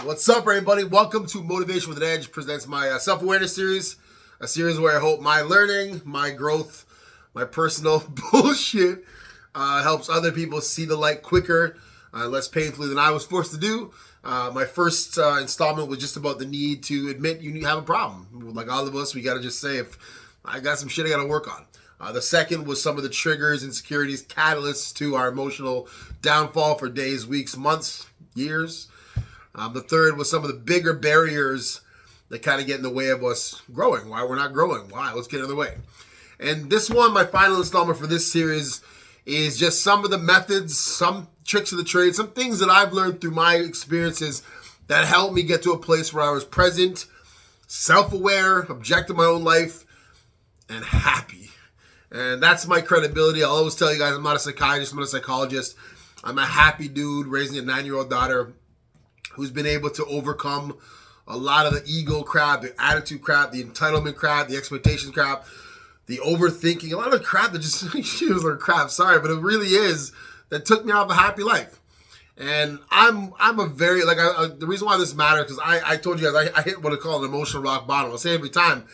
What's up, everybody? Welcome to Motivation with an Edge presents my self-awareness series, a series where I hope my learning, my growth, my personal bullshit helps other people see the light quicker, less painfully than I was forced to do. My first installment was just about the need to admit you have a problem. Like all of us, we got to just say, if I got some shit I got to work on. The second was some of the triggers, insecurities, catalysts to our emotional downfall for days, weeks, months, years. The third was some of the bigger barriers that kind of get in the way of us growing. Why we're not growing. Why? Let's get in the way. And this one, my final installment for this series, is just some of the methods, some tricks of the trade, some things that I've learned through my experiences that helped me get to a place where I was present, self-aware, objective my own life, and happy. And that's my credibility. I'll always tell you guys, I'm not a psychiatrist, I'm not a psychologist. I'm a happy dude raising a 9-year-old daughter who's been able to overcome a lot of the ego crap, the attitude crap, the entitlement crap, the expectation crap, the overthinking, a lot of crap that just, she was like crap, sorry, but it really is, that took me out of a happy life. And I'm a very, like, the reason why this matters, because I told you guys, I hit what I call an emotional rock bottom. I'll say every time.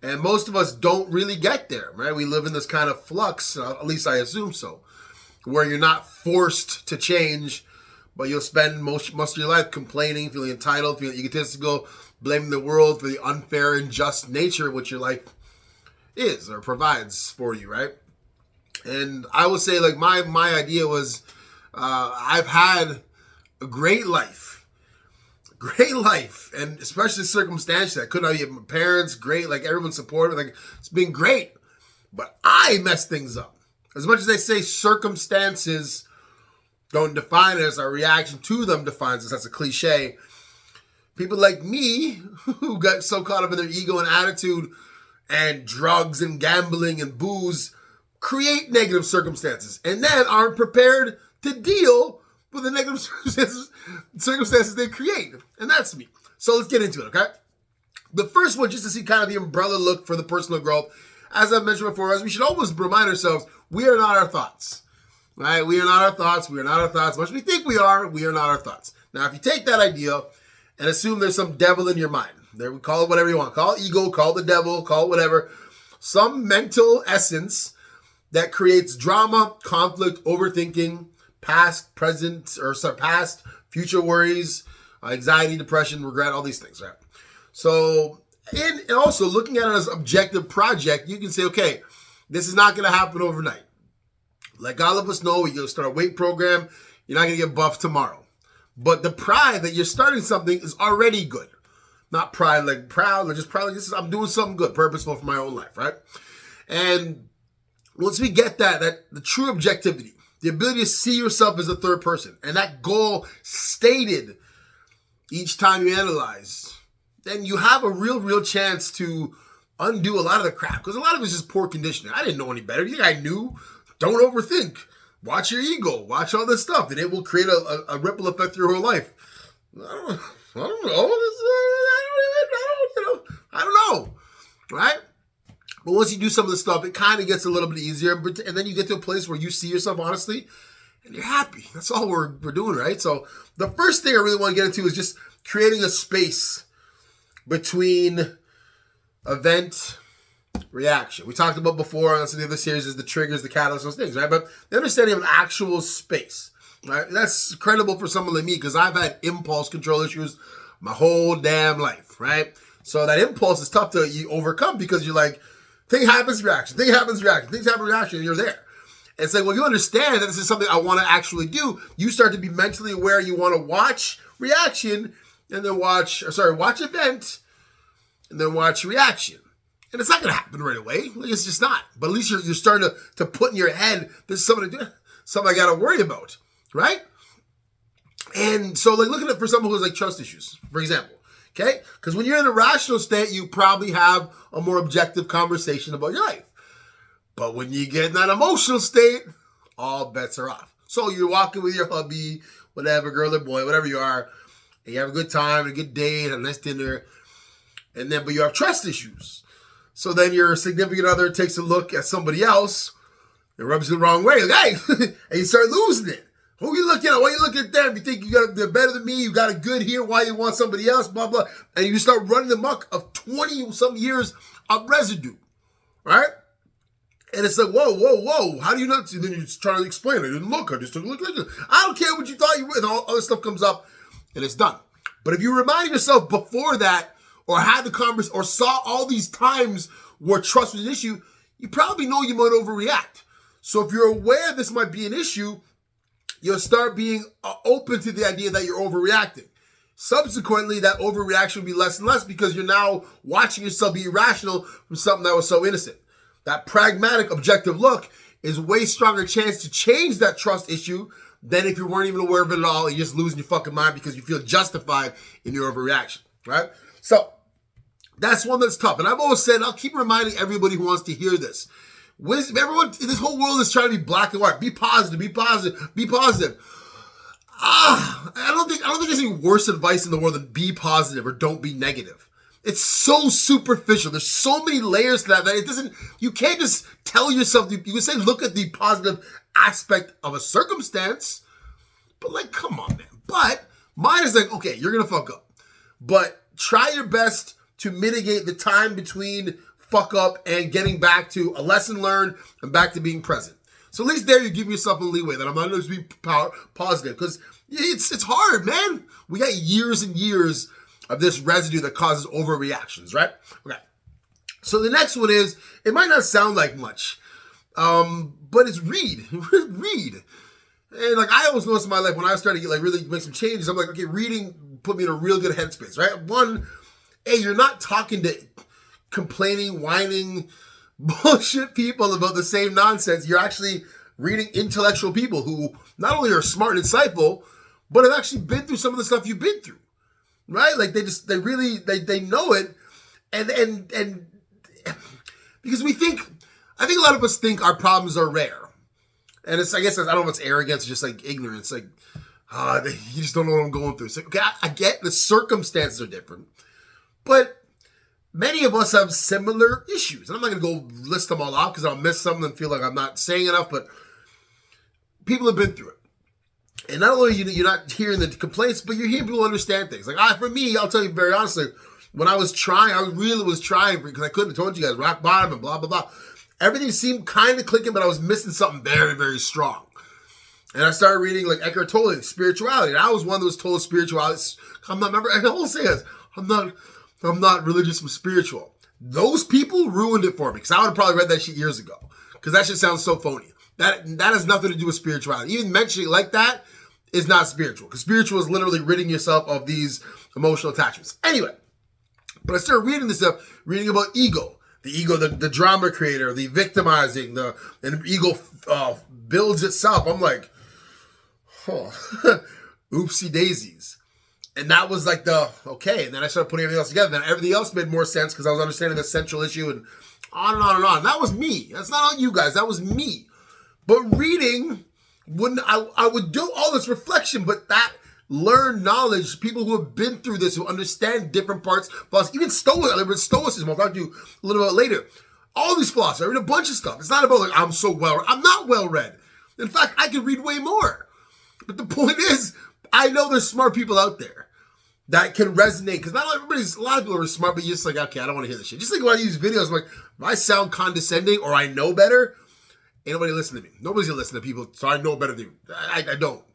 And most of us don't really get there, right? We live in this kind of flux, at least I assume so, where you're not forced to change, but you'll spend most of your life complaining, feeling entitled, feeling egotistical, blaming the world for the unfair and just nature of what your life is or provides for you, right? And I would say, like, my idea was, I've had a great life, and especially circumstantially. I could not get my parents, great, like everyone supported, like it's been great, but I messed things up. As much as they say circumstances don't define us, our reaction to them defines us. That's a cliche. People like me, who got so caught up in their ego and attitude and drugs and gambling and booze, create negative circumstances and then aren't prepared to deal with the negative circumstances they create. And that's me. So let's get into it, okay? The first one, just to see kind of the umbrella look for the personal growth, as I've mentioned before, as we should always remind ourselves, we are not our thoughts. Right? We are not our thoughts. We are not our thoughts. Much as we think we are not our thoughts. Now, if you take that idea and assume there's some devil in your mind, there, call it whatever you want. Call it ego, call it the devil, call it whatever. Some mental essence that creates drama, conflict, overthinking, past, future worries, anxiety, depression, regret, all these things, right? So, and also looking at it as an objective project, you can say, okay, this is not going to happen overnight. Like all of us know, you'll start a weight program, you're not going to get buff tomorrow. But the pride that you're starting something is already good. Not pride like proud, or just proud like I'm doing something good, purposeful for my own life, right? And once we get that the true objectivity, the ability to see yourself as a third person, and that goal stated each time you analyze, then you have a real chance to undo a lot of the crap. Because a lot of it's just poor conditioning. I didn't know any better. You think I knew? Don't overthink. Watch your ego. Watch all this stuff. And it will create a ripple effect through your whole life. I don't know. Right? But once you do some of the stuff, it kind of gets a little bit easier. And then you get to a place where you see yourself honestly and you're happy. That's all we're doing, right? So the first thing I really want to get into is just creating a space between event, reaction. We talked about before, that's the other series, is the triggers, the catalysts, those things, right? But the understanding of an actual space, right? That's credible for someone like me because I've had impulse control issues my whole damn life, right? So that impulse is tough to overcome because you're like, thing happens, reaction, things happen, reaction, and you're there. And it's like, well, you understand that this is something I want to actually do. You start to be mentally aware. You want to watch reaction and then watch event and then watch reaction. And it's not going to happen right away. Like, it's just not. But at least you're starting to put in your head, there's something I got to worry about, right? And so, like, looking at for someone who has, like, trust issues, for example, okay? Because when you're in a rational state, you probably have a more objective conversation about your life. But when you get in that emotional state, all bets are off. So you're walking with your hubby, whatever, girl or boy, whatever you are, and you have a good time, a good date, a nice dinner, but you have trust issues. So then your significant other takes a look at somebody else and rubs you the wrong way. Like, hey, and you start losing it. Who you looking at? Why you looking at them? You think they're better than me? You got it good here. Why you want somebody else? Blah, blah. And you start running the muck of 20-some years of residue, right? And it's like, whoa. How do you not see? Then you're trying to explain. I didn't look. I just took a look. I don't care what you thought you were. And all other stuff comes up and it's done. But if you remind yourself before that or had the conversation or saw all these times where trust was an issue, you probably know you might overreact. So if you're aware this might be an issue, you'll start being open to the idea that you're overreacting. Subsequently, that overreaction will be less and less because you're now watching yourself be irrational from something that was so innocent. That pragmatic, objective look is a way stronger chance to change that trust issue than if you weren't even aware of it at all and you're just losing your fucking mind because you feel justified in your overreaction, right? So that's one that's tough. And I've always said, I'll keep reminding everybody who wants to hear this. Everyone, this whole world is trying to be black and white. Be positive, be positive, be positive. I don't think there's any worse advice in the world than be positive or don't be negative. It's so superficial. There's so many layers to that you can't just tell yourself, you can say, look at the positive aspect of a circumstance, but like, come on, man. But mine is like, okay, you're going to fuck up, but try your best to mitigate the time between fuck up and getting back to a lesson learned and back to being present. So at least there you give yourself a leeway that I'm not going to be positive because it's hard, man. We got years and years of this residue that causes overreactions, right? Okay. So the next one is, it might not sound like much, but it's read. Read. And like I always noticed in my life when I started to get really make some changes, I'm like, okay, reading put me in a real good headspace, right? One, hey, you're not talking to complaining, whining, bullshit people about the same nonsense. You're actually reading intellectual people who not only are smart and insightful, but have actually been through some of the stuff you've been through, right? Like they know it. And because I think a lot of us think our problems are rare. And I guess, I don't know if it's arrogance, just like ignorance. Like, you just don't know what I'm going through. It's like, okay, I get the circumstances are different, but many of us have similar issues. And I'm not going to go list them all out because I'll miss some and feel like I'm not saying enough, but people have been through it. And not only you're not hearing the complaints, but you're hearing people understand things. Like, for me, I'll tell you very honestly, when I was trying, I really was trying because I couldn't have told you guys, rock bottom and blah, blah, blah. Everything seemed kind of clicking, but I was missing something very, very strong. And I started reading like Eckhart Tolle, spirituality. And I was one that was told spirituality. I always say this, I'm not religious, I'm spiritual. Those people ruined it for me because I would have probably read that shit years ago because that shit sounds so phony. That has nothing to do with spirituality. Even mentioning it like that is not spiritual because spiritual is literally ridding yourself of these emotional attachments. Anyway, but I started reading this stuff, reading about ego. The ego, the drama creator, the victimizing, and ego builds itself. I'm like, oopsie daisies. And that was like okay. And then I started putting everything else together. Then everything else made more sense because I was understanding the central issue and on and on and on. That was me. That's not on you guys. That was me. But reading, I would do all this reflection, but that learned knowledge, people who have been through this, who understand different parts, plus even Stoicism, I'll talk to you a little bit later. All these philosophers, I read a bunch of stuff. It's not about like, I'm not well read. In fact, I could read way more. But the point is, I know there's smart people out there that can resonate, because not everybody's, a lot of people are smart, but you're just like, okay, I don't want to hear this shit. Just like when I use videos, I'm like, if I sound condescending or I know better, ain't nobody listening to me. Nobody's gonna listen to people, so I know better than you. I don't.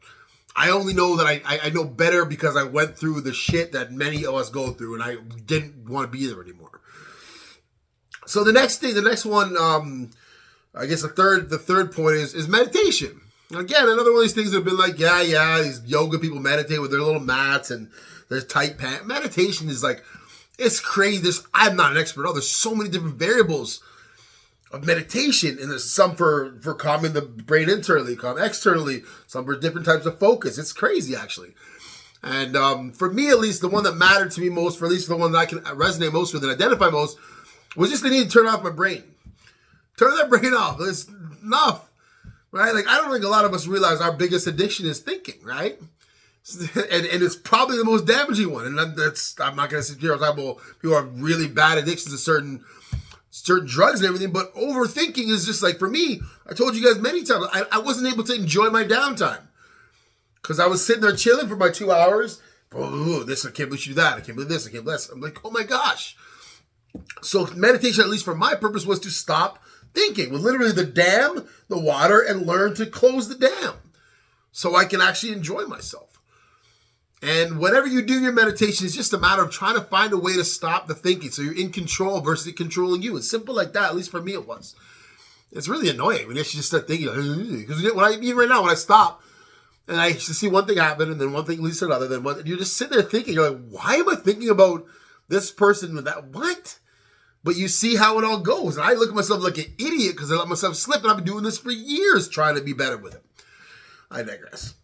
I only know that I know better because I went through the shit that many of us go through, and I didn't want to be there anymore. So the next one, I guess the third point is meditation. Again, another one of these things that have been like, yeah, these yoga people meditate with their little mats and their tight pants. Meditation is like, it's crazy. I'm not an expert. There's so many different variables of meditation, and there's some for calming the brain internally, calm externally, some for different types of focus. It's crazy, actually. And for me, at least, the one that mattered to me most, for at least the one that I can resonate most with and identify most, was just the need to turn off my brain. Turn that brain off. It's enough, right? Like, I don't think a lot of us realize our biggest addiction is thinking, right? And it's probably the most damaging one. And I'm not going to sit here and talk about people who have really bad addictions to certain drugs and everything, but overthinking is just like, for me, I told you guys many times, I wasn't able to enjoy my downtime. Because I was sitting there chilling for my 2 hours. Oh, this, I can't believe you do that. I can't believe this. I can't believe this. I'm like, oh my gosh. So meditation, at least for my purpose, was to stop thinking with literally the dam, the water, and learn to close the dam so I can actually enjoy myself. And whenever you do your meditation, it's just a matter of trying to find a way to stop the thinking. So you're in control versus it controlling you. It's simple like that. At least for me, it was. It's really annoying when you just start thinking. Because even right now, when I stop and I just see one thing happen and then one thing leads to another, then one, you're just sitting there thinking, you're like, why am I thinking about this person with that? What? But you see how it all goes. And I look at myself like an idiot because I let myself slip. And I've been doing this for years trying to be better with it. I digress.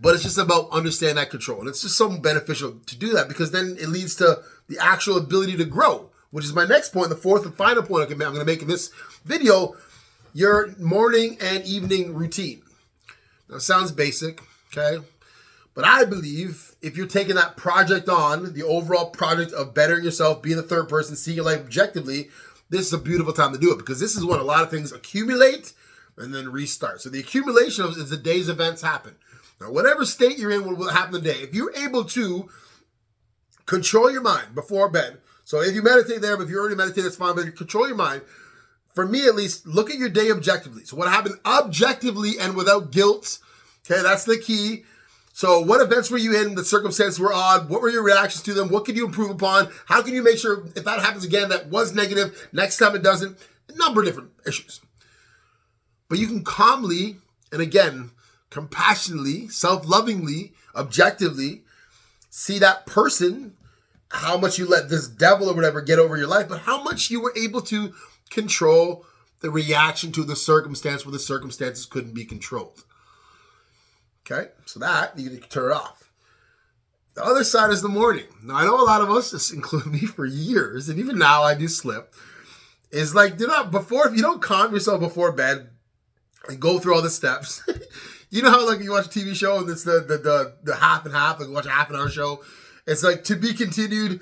But it's just about understanding that control. And it's just so beneficial to do that because then it leads to the actual ability to grow, which is my next point, the fourth and final point I'm going to make in this video, your morning and evening routine. Now, it sounds basic, okay? But I believe if you're taking that project on, the overall project of bettering yourself, being the third person, seeing your life objectively, this is a beautiful time to do it because this is when a lot of things accumulate and then restart. So the accumulation is the day's events happen. Now, whatever state you're in will happen today. If you're able to control your mind before bed, so if you meditate there, but if you already meditate, that's fine, but you control your mind. For me, at least, look at your day objectively. So what happened objectively and without guilt, okay, that's the key. So what events were you in? The circumstances were odd. What were your reactions to them? What could you improve upon? How can you make sure if that happens again, that was negative, next time it doesn't? A number of different issues. But you can calmly, and again, compassionately, self-lovingly, objectively, see that person, how much you let this devil or whatever get over your life, but how much you were able to control the reaction to the circumstance where the circumstances couldn't be controlled. Okay, so that, you can turn it off. The other side is the morning. Now, I know a lot of us, this include me for years, and even now I do slip, is like, if you don't calm yourself before bed and go through all the steps, you know how like you watch a TV show and it's the half and half, like you watch a half an hour show, it's like to be continued, ...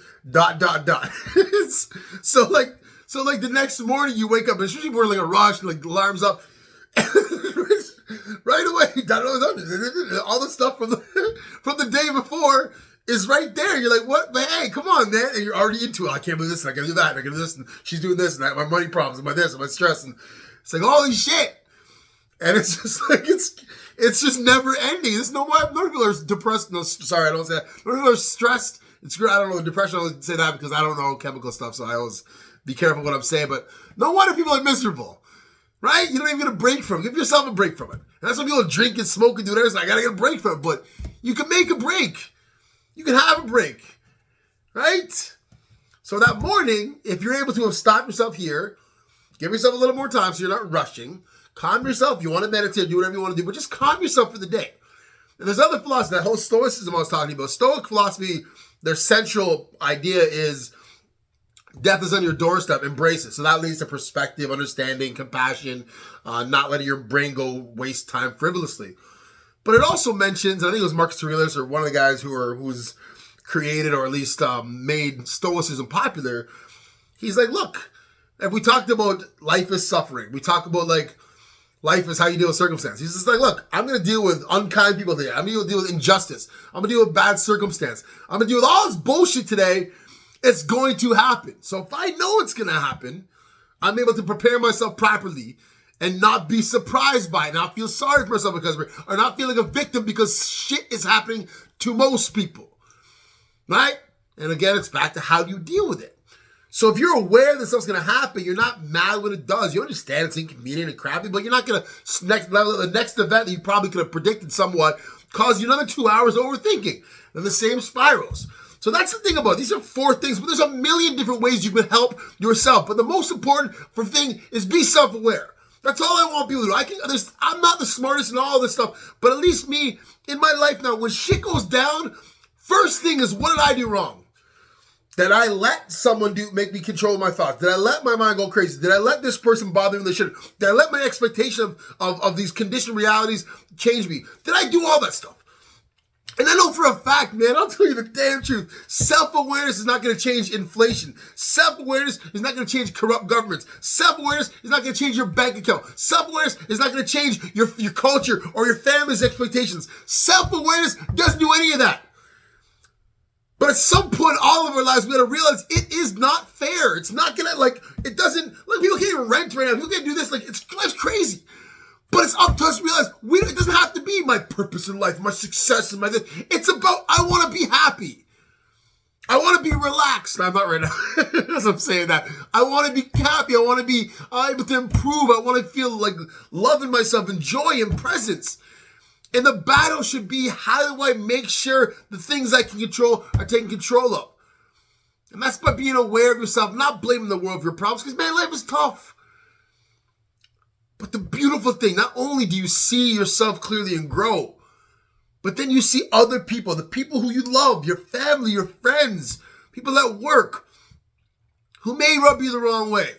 So like the next morning you wake up, especially more like a rush, like the alarm's up, right away, all the stuff from the day before is right there. You're like, what? But hey, come on, man. And you're already into it. I can't believe this, and I gotta do that, and I gotta do this, and she's doing this, and I have my money problems, and my this, and my stress, and it's like, holy shit. And it's just like, it's just never ending. There's no why people are depressed. No, sorry, I don't say that. People are stressed. It's great. I don't know. Depression, I don't say that because I don't know chemical stuff, so I always be careful what I'm saying. But no wonder people are miserable, right? You don't even get a break from it. Give yourself a break from it. And that's why people drink and smoke and do everything. I got to get a break from it. But you can make a break. You can have a break, right? So that morning, if you're able to have stopped yourself here, give yourself a little more time so you're not rushing. Calm yourself. You want to meditate, do whatever you want to do, but just calm yourself for the day. And there's other philosophy, that whole Stoicism I was talking about. Stoic philosophy, their central idea is death is on your doorstep, embrace it. So that leads to perspective, understanding, compassion, not letting your brain go waste time frivolously. But it also mentions, I think it was Marcus Aurelius or one of the guys who's created or at least made Stoicism popular. He's like, look, if we talked about life is suffering, we talk about like life is how you deal with circumstance. He's just like, look, I'm going to deal with unkind people today. I'm going to deal with injustice. I'm going to deal with bad circumstance. I'm going to deal with all this bullshit today. It's going to happen. So if I know it's going to happen, I'm able to prepare myself properly and not be surprised by it, not feel sorry for myself or not feel like a victim because shit is happening to most people, right? And again, it's back to how do you deal with it. So if you're aware that stuff's going to happen, you're not mad when it does. You understand it's inconvenient and crappy, but you're not going to, the next event that you probably could have predicted somewhat, cause you another 2 hours overthinking. And the same spirals. So that's the thing about it. These are 4 things, but there's a million different ways you can help yourself. But the most important thing is be self-aware. That's all I want people to do. I'm not the smartest in all this stuff, but at least me, in my life now, when shit goes down, first thing is, what did I do wrong? Did I let someone make me control my thoughts? Did I let my mind go crazy? Did I let this person bother me with shit? Did I let my expectation of these conditioned realities change me? Did I do all that stuff? And I know for a fact, man, I'll tell you the damn truth. Self-awareness is not going to change inflation. Self-awareness is not going to change corrupt governments. Self-awareness is not going to change your bank account. Self-awareness is not going to change your culture or your family's expectations. Self-awareness doesn't do any of that. But at some point in all of our lives, we got to realize it is not fair. It's not going to, like, it doesn't, like, people can't even rent right now. People can't do this. Like, life's crazy. But it's up to us to realize it doesn't have to be my purpose in life, my success, and my this. It's about, I want to be happy. I want to be relaxed. I'm not right now. As I'm saying that. I want to be happy. I want to be able to improve. I want to feel like loving myself and joy and presence. And the battle should be, how do I make sure the things I can control are taken control of? And that's by being aware of yourself, not blaming the world for your problems. Because, man, life is tough. But the beautiful thing, not only do you see yourself clearly and grow, but then you see other people, the people who you love, your family, your friends, people at work, who may rub you the wrong way.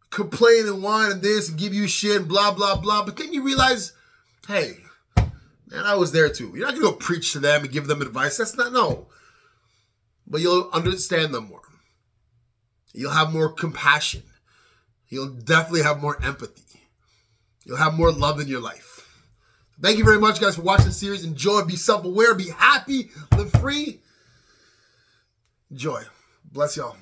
Complain and whine and this and give you shit and blah, blah, blah. But then you realize, hey, man, I was there too. You're not going to go preach to them and give them advice. That's not, no. But you'll understand them more. You'll have more compassion. You'll definitely have more empathy. You'll have more love in your life. Thank you very much, guys, for watching the series. Enjoy. Be self-aware. Be happy. Live free. Enjoy. Bless y'all.